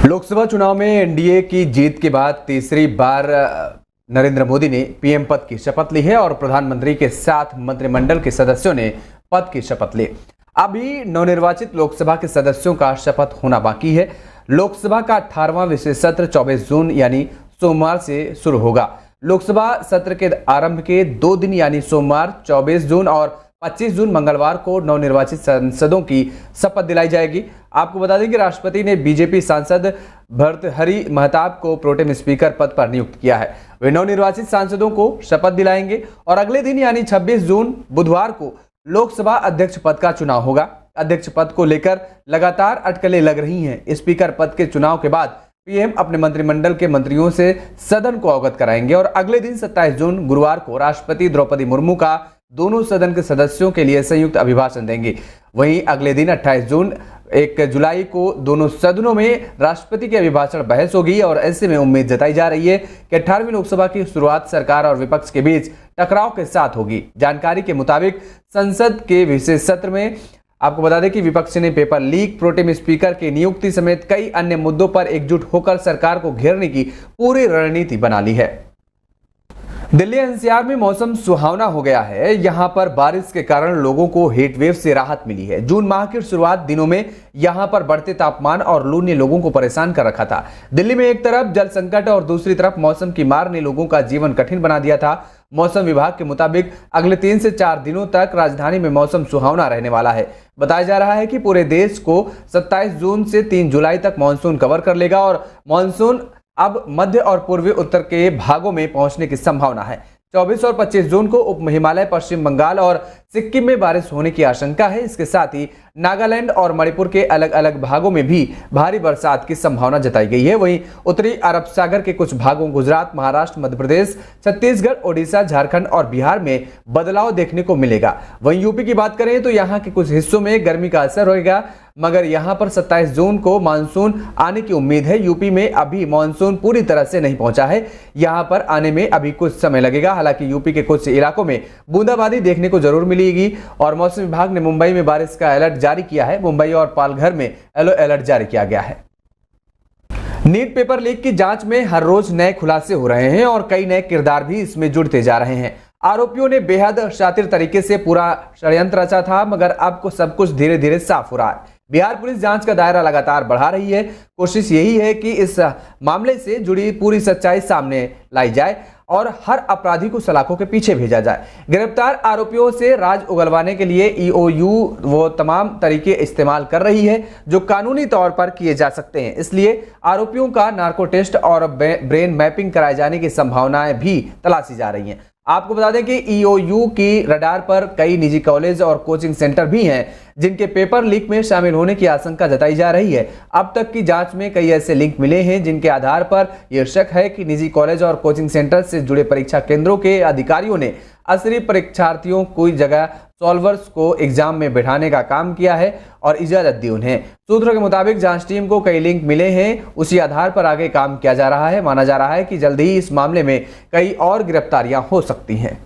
लोकसभा चुनाव में एनडीए की जीत के बाद तीसरी बार नरेंद्र मोदी ने पीएम पद की शपथ ली है और प्रधानमंत्री के साथ मंत्रिमंडल के सदस्यों ने पद की शपथ ली। अभी नवनिर्वाचित लोकसभा के सदस्यों का शपथ होना बाकी है। लोकसभा का 18वां विशेष सत्र 24 जून यानी सोमवार से शुरू होगा। लोकसभा सत्र के आरंभ के 2 दिन यानी सोमवार 24 जून और 25 जून मंगलवार को नवनिर्वाचित सांसदों की शपथ दिलाई जाएगी। आपको बता दें कि राष्ट्रपति ने बीजेपी सांसद भर्तृहरि महताब को प्रोटेम स्पीकर पद पर नियुक्त किया है। वे नवनिर्वाचित सांसदों को शपथ दिलाएंगे और अगले दिन यानी 26 जून बुधवार को लोकसभा अध्यक्ष पद का चुनाव होगा। अध्यक्ष पद को लेकर लगातार अटकलें लग रही हैं। स्पीकर पद के चुनाव के बाद पीएम अपने मंत्रिमंडल के मंत्रियों से सदन को अवगत कराएंगे और अगले दिन 27 जून गुरुवार को राष्ट्रपति द्रौपदी मुर्मू का दोनों सदन के सदस्यों के लिए संयुक्त अभिभाषण देंगे। वहीं अगले दिन 28 जून 1 जुलाई को दोनों सदनों में राष्ट्रपति के अभिभाषण बहस होगी और ऐसे में उम्मीद जताई जा रही है कि 18वीं लोकसभा की शुरुआत सरकार और विपक्ष के बीच टकराव के साथ होगी। जानकारी के मुताबिक संसद के विशेष सत्र में आपको बता दें कि विपक्ष ने पेपर लीक, प्रोटेम स्पीकर की नियुक्ति समेत कई अन्य मुद्दों पर एकजुट होकर सरकार को घेरने की पूरी रणनीति बना ली है। दिल्ली एनसीआर में मौसम सुहावना हो गया है। यहां पर बारिश के कारण लोगों को हीट वेव से राहत मिली है। जून माह की शुरुआत दिनों में यहां पर बढ़ते तापमान और लू ने लोगों को परेशान कर रखा था। दिल्ली में एक तरफ जल संकट और दूसरी तरफ मौसम की मार ने लोगों का जीवन कठिन बना दिया था। मौसम विभाग के मुताबिक अगले 3 से 4 दिनों तक राजधानी में मौसम सुहावना रहने वाला है। बताया जा रहा है कि पूरे देश को 27 जून से 3 जुलाई तक मानसून कवर कर लेगा और मानसून अब मध्य और पूर्वी उत्तर के भागों में पहुंचने की संभावना है। 24 और 25 जून को उप हिमालय, पश्चिम बंगाल और सिक्किम में बारिश होने की आशंका है। इसके साथ ही नागालैंड और मणिपुर के अलग अलग भागों में भी भारी बरसात की संभावना जताई गई है। वहीं उत्तरी अरब सागर के कुछ भागों गुजरात, महाराष्ट्र, मध्य प्रदेश, छत्तीसगढ़, ओडिशा, झारखंड और बिहार में बदलाव देखने को मिलेगा। वहीं यूपी की बात करें तो यहाँ के कुछ हिस्सों में गर्मी का असर होगा, मगर यहां पर 27 जून को मानसून आने की उम्मीद है। यूपी में अभी मानसून पूरी तरह से नहीं पहुंचा है। यहां पर आने में अभी कुछ समय लगेगा। हालांकि यूपी के कुछ इलाकों में बूंदाबांदी देखने को जरूर मिलेगी और मौसम विभाग ने मुंबई में बारिश का अलर्ट जारी किया है। मुंबई और पालघर में येलो अलर्ट जारी किया गया है। नीट पेपर लीक की जांच में हर रोज नए खुलासे हो रहे हैं और कई नए किरदार भी इसमें जुड़ते जा रहे हैं। आरोपियों ने बेहद शातिर तरीके से पूरा षड्यंत्र रचा था, मगर अब को सब कुछ धीरे धीरे साफ हो रहा है। बिहार पुलिस जांच का दायरा लगातार बढ़ा रही है। कोशिश यही है कि इस मामले से जुड़ी पूरी सच्चाई सामने लाई जाए और हर अपराधी को सलाखों के पीछे भेजा जाए। गिरफ्तार आरोपियों से राज उगलवाने के लिए ईओयू वो तमाम तरीके इस्तेमाल कर रही है जो कानूनी तौर पर किए जा सकते हैं। इसलिए आरोपियों का नार्को टेस्ट और ब्रेन मैपिंग कराए जाने की संभावनाएं भी तलाशी जा रही हैं। आपको बता दें कि ईओयू की रडार पर कई निजी कॉलेज और कोचिंग सेंटर भी हैं जिनके पेपर लीक में शामिल होने की आशंका जताई जा रही है। अब तक की जांच में कई ऐसे लिंक मिले हैं जिनके आधार पर यह शक है कि निजी कॉलेज और कोचिंग सेंटर से जुड़े परीक्षा केंद्रों के अधिकारियों ने असली परीक्षार्थियों की जगह सॉल्वर्स को एग्जाम में बैठाने का काम किया है और इजाजत दी उन्हें। सूत्रों के मुताबिक जांच टीम को कई लिंक मिले हैं, उसी आधार पर आगे काम किया जा रहा है। माना जा रहा है कि जल्द ही इस मामले में कई और गिरफ्तारियां हो सकती हैं।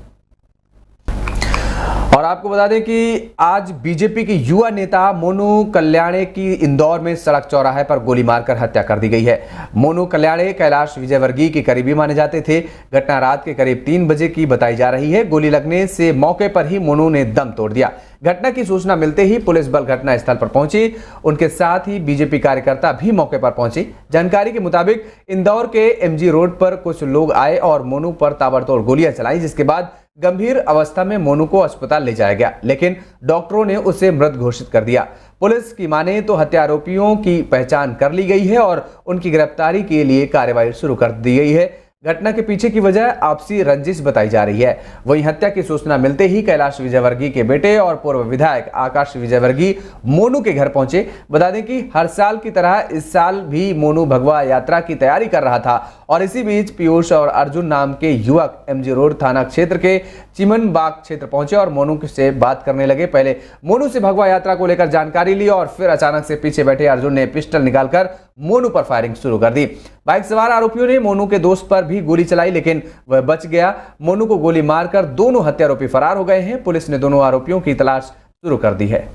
और आपको बता दें कि आज बीजेपी की युवा नेता मोनू कल्याणे की इंदौर में सड़क चौराहे पर गोली मारकर हत्या कर दी गई है। मोनू कल्याणे कैलाश विजयवर्गीय के करीबी माने जाते थे। घटना रात के करीब 3 बजे की बताई जा रही है। गोली लगने से मौके पर ही मोनू ने दम तोड़ दिया। घटना की सूचना मिलते ही पुलिस बल घटना स्थल पर पहुंची। उनके साथ ही बीजेपी कार्यकर्ता भी मौके पर पहुंचे। जानकारी के मुताबिक इंदौर के एमजी रोड पर कुछ लोग आए और मोनू पर ताबड़तोड़ गोलियां चलाई, जिसके बाद गंभीर अवस्था में मोनू को अस्पताल ले जाया गया, लेकिन डॉक्टरों ने उसे मृत घोषित कर दिया। पुलिस की माने तो हत्या आरोपियों की पहचान कर ली गई है और उनकी गिरफ्तारी के लिए कार्रवाई शुरू कर दी गई है। घटना के पीछे की वजह आपसी रंजिश बताई जा रही है। वहीं हत्या की सूचना मिलते ही कैलाश विजयवर्गीय के बेटे और पूर्व विधायक आकाश विजयवर्गीय मोनू के घर पहुंचे। बता दें कि हर साल की तरह इस साल भी मोनू भगवा यात्रा की तैयारी कर रहा था और इसी बीच पीयूष और अर्जुन नाम के युवक एमजी रोड थाना क्षेत्र के चिमन बाग क्षेत्र पहुंचे और मोनू से बात करने लगे। पहले मोनू से भगवा यात्रा को लेकर जानकारी ली और फिर अचानक से पीछे बैठे अर्जुन ने पिस्टल निकालकर मोनू पर फायरिंग शुरू कर दी। बाइक सवार आरोपियों ने मोनू के दोस्त पर भी गोली चलाई, लेकिन वह बच गया। मोनू को गोली मारकर दोनों हत्यारोपी फरार हो गए हैं। पुलिस ने दोनों आरोपियों की तलाश शुरू कर दी है।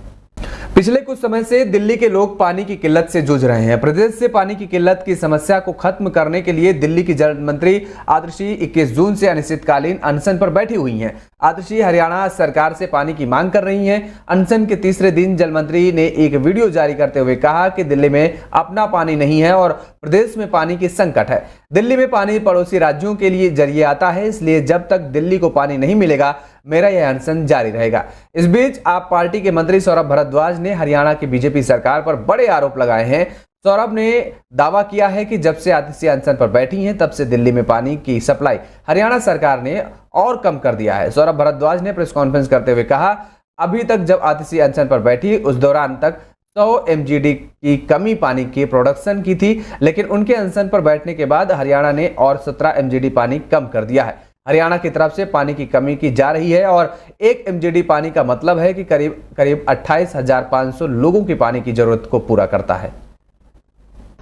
पिछले कुछ समय से दिल्ली के लोग पानी की किल्लत से जूझ रहे हैं। प्रदेश से पानी की किल्लत की समस्या को खत्म करने के लिए दिल्ली की जल मंत्री आतिशी 21 जून से अनिश्चितकालीन अनशन पर बैठी हुई हैं। आतिशी हरियाणा सरकार से पानी की मांग कर रही हैं। अनशन के तीसरे दिन जल मंत्री ने एक वीडियो जारी करते हुए कहा कि दिल्ली में अपना पानी नहीं है और प्रदेश में पानी की संकट है। दिल्ली में पानी पड़ोसी राज्यों के लिए जरिए आता है, इसलिए जब तक दिल्ली को पानी नहीं मिलेगा मेरा यह अनशन जारी रहेगा। इस बीच आप पार्टी के मंत्री सौरभ भारद्वाज ने हरियाणा की बीजेपी सरकार पर बड़े आरोप लगाए हैं। सौरभ ने दावा किया है कि जब से आतिशी अनशन पर बैठी हैं तब से दिल्ली में पानी की सप्लाई हरियाणा सरकार ने और कम कर दिया है। सौरभ भारद्वाज ने प्रेस कॉन्फ्रेंस करते हुए कहा, अभी तक जब आतिशी अनशन पर बैठी उस दौरान तक 100 MGD की कमी पानी के प्रोडक्शन की थी, लेकिन उनके अनशन पर बैठने के बाद हरियाणा ने और 17 MGD पानी कम कर दिया है। हरियाणा की तरफ से पानी की कमी की जा रही है और 1 MGD पानी का मतलब है कि करीब 28,500 लोगों की पानी की जरूरत को पूरा करता है।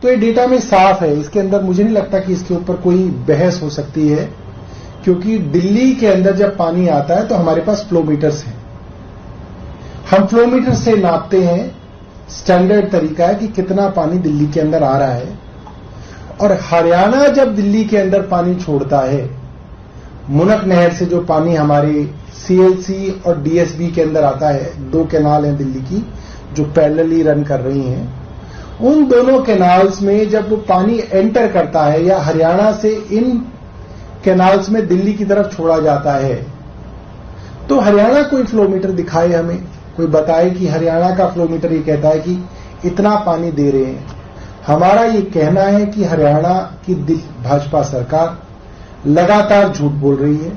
तो ये डेटा में साफ है, इसके अंदर मुझे नहीं लगता कि इसके ऊपर कोई बहस हो सकती है, क्योंकि दिल्ली के अंदर जब पानी आता है तो हमारे पास फ्लो मीटर्स हैं। हम फ्लो मीटर से नापते हैं, स्टैंडर्ड तरीका है कि कितना पानी दिल्ली के अंदर आ रहा है। और हरियाणा जब दिल्ली के अंदर पानी छोड़ता है, मुनक नहर से जो पानी हमारे CLC और DSB के अंदर आता है, 2 कैनाल हैं दिल्ली की जो पैरेलली रन कर रही हैं, उन दोनों कैनाल्स में जब वो पानी एंटर करता है या हरियाणा से इन कैनाल्स में दिल्ली की तरफ छोड़ा जाता है, तो हरियाणा कोई फ्लो मीटर दिखाए, हमें कोई बताए कि हरियाणा का फ्लो मीटर ये कहता है कि इतना पानी दे रहे हैं। हमारा ये कहना है कि हरियाणा की भाजपा सरकार लगातार झूठ बोल रही है।